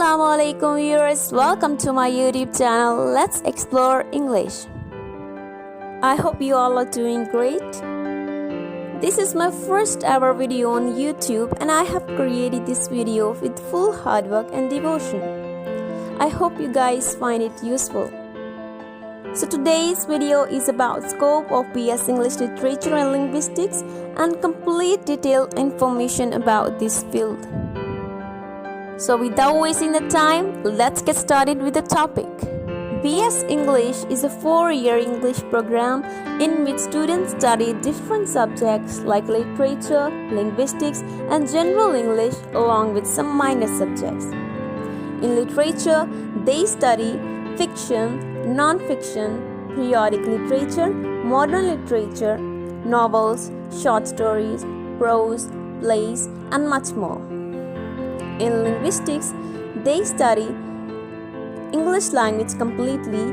Assalamualaikum viewers, welcome to my YouTube channel. Let's explore English. I hope you all are doing great. This is my first ever video on YouTube and I have created this video with full hard work and devotion. I hope you guys find it useful. So today's video is about scope of BS English Literature and Linguistics and complete detailed information about this field. So without wasting the time, let's get started with the topic. BS English is a 4-year English program in which students study different subjects like literature, linguistics, and general English along with some minor subjects. In literature, they study fiction, non-fiction, periodic literature, modern literature, novels, short stories, prose, plays, and much more. In linguistics, they study English language completely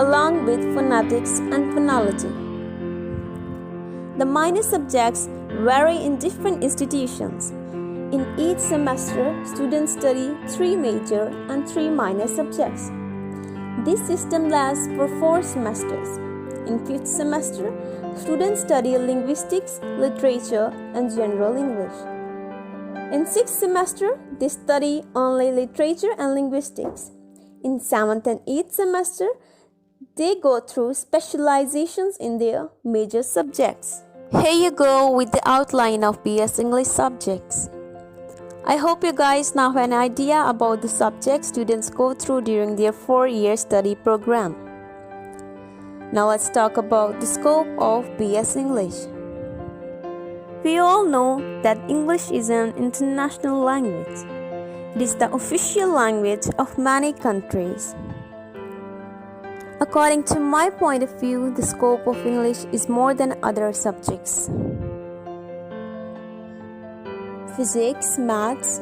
along with phonetics and phonology. The minor subjects vary in different institutions. In each semester, students study 3 major and 3 minor subjects. This system lasts for 4 semesters. In 5th semester, students study linguistics, literature, and general English. In 6th semester, they study only literature and linguistics. In 7th and 8th semester, they go through specializations in their major subjects. Here you go with the outline of BS English subjects. I hope you guys now have an idea about the subjects students go through during their 4-year study program. Now let's talk about the scope of BS English. We all know that English is an international language. It is the official language of many countries. According to my point of view, the scope of English is more than other subjects. Physics, maths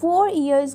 4 years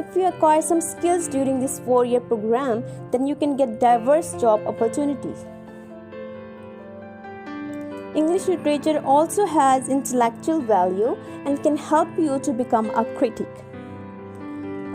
If you acquire some skills during this 4-year program, then you can get diverse job opportunities. English literature also has intellectual value and can help you to become a critic.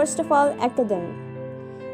First of all, academic,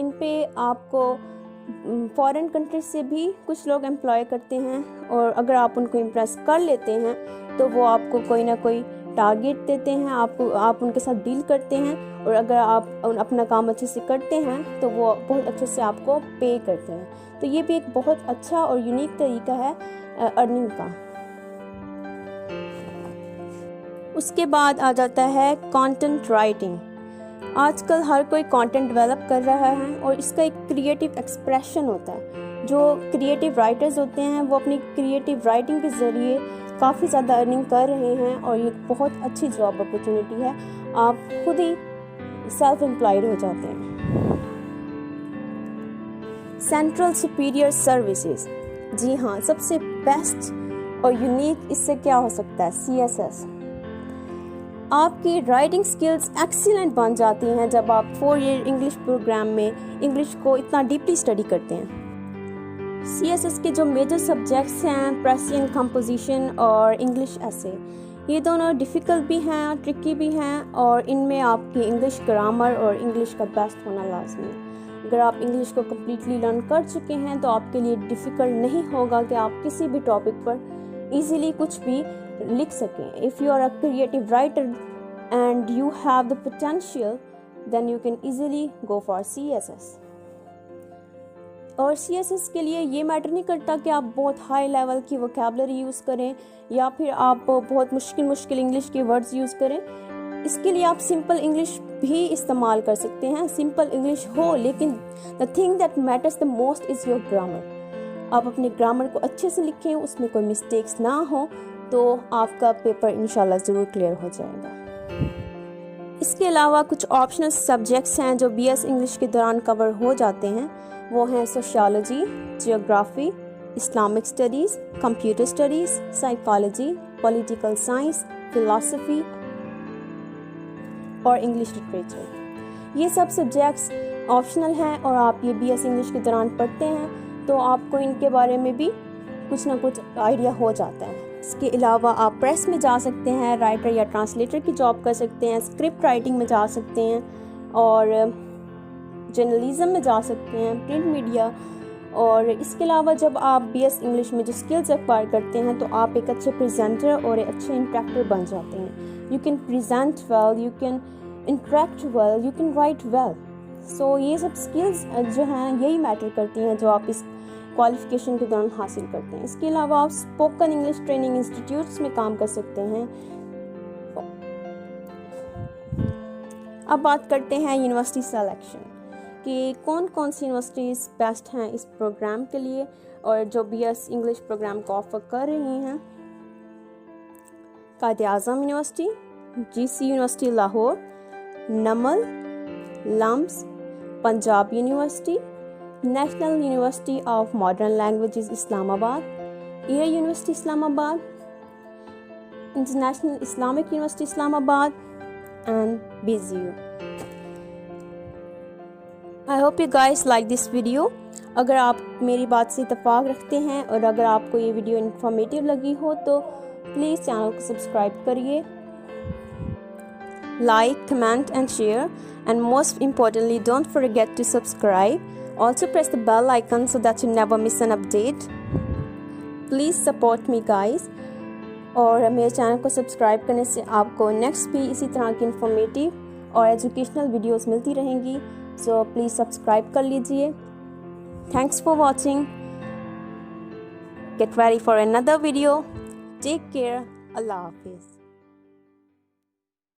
ان پہ آپ کو foreign country سے بھی کچھ لوگ employee کرتے ہیں، اور اگر آپ ان کو امپریس کر لیتے ہیں تو وہ آپ کو کوئی نہ کوئی ٹارگیٹ دیتے ہیں، آپ ان کے ساتھ ڈیل کرتے ہیں، اور اگر آپ اپنا کام اچھے سے کرتے ہیں تو وہ بہت اچھے سے آپ کو پے کرتے ہیں. تو یہ بھی ایک بہت اچھا اور یونیک طریقہ ہے ارننگ کا. اس کے بعد آ جاتا ہے کانٹینٹ رائٹنگ. آج کل ہر کوئی کانٹینٹ ڈیولپ کر رہا ہے، اور اس کا ایک کریٹیو ایکسپریشن ہوتا ہے. جو کریٹیو رائٹرز ہوتے ہیں وہ اپنی کریٹیو رائٹنگ کے ذریعے کافی زیادہ ارننگ کر رہے ہیں، اور یہ بہت اچھی جاب اپرچونیٹی ہے. آپ خود ہی سیلف امپلائڈ ہو جاتے ہیں. سینٹرل سپیریئر سروسز، جی ہاں، سب سے بیسٹ اور یونیک اس سے کیا ہو سکتا ہے؟ CSS. آپ کی رائٹنگ سکلز ایکسیلنٹ بن جاتی ہیں جب آپ 4 ایئر انگلش پروگرام میں انگلش کو اتنا ڈیپلی اسٹڈی کرتے ہیں. CSS کے جو میجر سبجیکٹس ہیں پریسین کمپوزیشن اور انگلش ایسے، یہ دونوں ڈیفیکلٹ بھی ہیں، ٹرکی بھی ہیں، اور ان میں آپ کی انگلش گرامر اور انگلش کا بیسٹ ہونا لازمی ہے. اگر آپ انگلش کو کمپلیٹلی لرن کر چکے ہیں تو آپ کے لیے ڈیفیکلٹ نہیں ہوگا کہ آپ کسی بھی ٹاپک پر ایزیلی کچھ بھی لکھ سکیں. If you are a creative writer and you have the potential, then you can easily go for CSS. اور CSS کے لیے یہ میٹر نہیں کرتا کہ آپ بہت ہائی لیول کی ووکیبلری یوز کریں یا پھر آپ بہت مشکل انگلش کے ورڈز یوز کریں. اس کے لیے آپ سمپل انگلش بھی استعمال کر سکتے ہیں. سمپل انگلش ہو، لیکن the thing that matters the most is your grammar. آپ اپنے گرامر کو اچھے سے لکھیں، اس میں کوئی مسٹیکس نہ ہوں، تو آپ کا پیپر انشاءاللہ ضرور کلیئر ہو جائے گا. اس کے علاوہ کچھ آپشنل سبجیکٹس ہیں جو BS انگلش کے دوران کور ہو جاتے ہیں. وہ ہیں sociology, geography, Islamic studies, computer studies, psychology, political science, philosophy اور انگلش لٹریچر. یہ سب سبجیکٹس آپشنل ہیں اور آپ یہ BS انگلش کے دوران پڑھتے ہیں تو آپ کو ان کے بارے میں بھی کچھ نہ کچھ آئیڈیا ہو جاتا ہے. اس کے علاوہ آپ پریس میں جا سکتے ہیں، رائٹر یا ٹرانسلیٹر کی جاب کر سکتے ہیں، اسکرپٹ رائٹنگ میں جا سکتے ہیں، اور جرنلزم میں جا سکتے ہیں، پرنٹ میڈیا. اور اس کے علاوہ جب آپ BS انگلش میں جو اسکلز ایکوائر کرتے ہیں تو آپ ایک اچھے پریزنٹر اور ایک اچھے انٹریکٹر بن جاتے ہیں. You can present well, you can interact well, you can write well. So یہ سب اسکلز جو ہیں یہی میٹر کرتی ہیں جو آپ اس کوالیفیکیشن کے دوران حاصل کرتے ہیں. اس کے علاوہ آپ اسپوکن انگلش ٹریننگ انسٹیٹیوٹس میں کام کر سکتے ہیں. اب بات کرتے ہیں یونیورسٹی سلیکشن کہ کون کون سی یونیورسٹیز بیسٹ ہیں اس پروگرام کے لیے اور جو BS انگلش پروگرام کو آفر کر رہی ہیں. Quaid Azam university, GC university Lahore, NUML, LUMS, Punjab university, national university of modern languages Islamabad, air university اسلام آباد، انٹرنیشنل اسلامک یونیورسٹی اسلام آباد and BZU. I hope you guys like this video. اگر آپ میری بات سے اتفاق رکھتے ہیں اور اگر آپ کو یہ ویڈیو انفارمیٹیو لگی ہو تو پلیز چینل کو سبسکرائب کریے، like, comment and share, and most importantly don't forget to subscribe. Also press the bell icon so that you never miss an update. Please support me guys. اور میرے channel کو subscribe کرنے سے آپ کو next بھی اسی طرح کی انفارمیٹیو اور ایجوکیشنل ویڈیوز ملتی رہیں گی. سو پلیز سبسکرائب کر لیجئے. Thanks for watching. Get ready for another video. Take care. اللہ حافظ.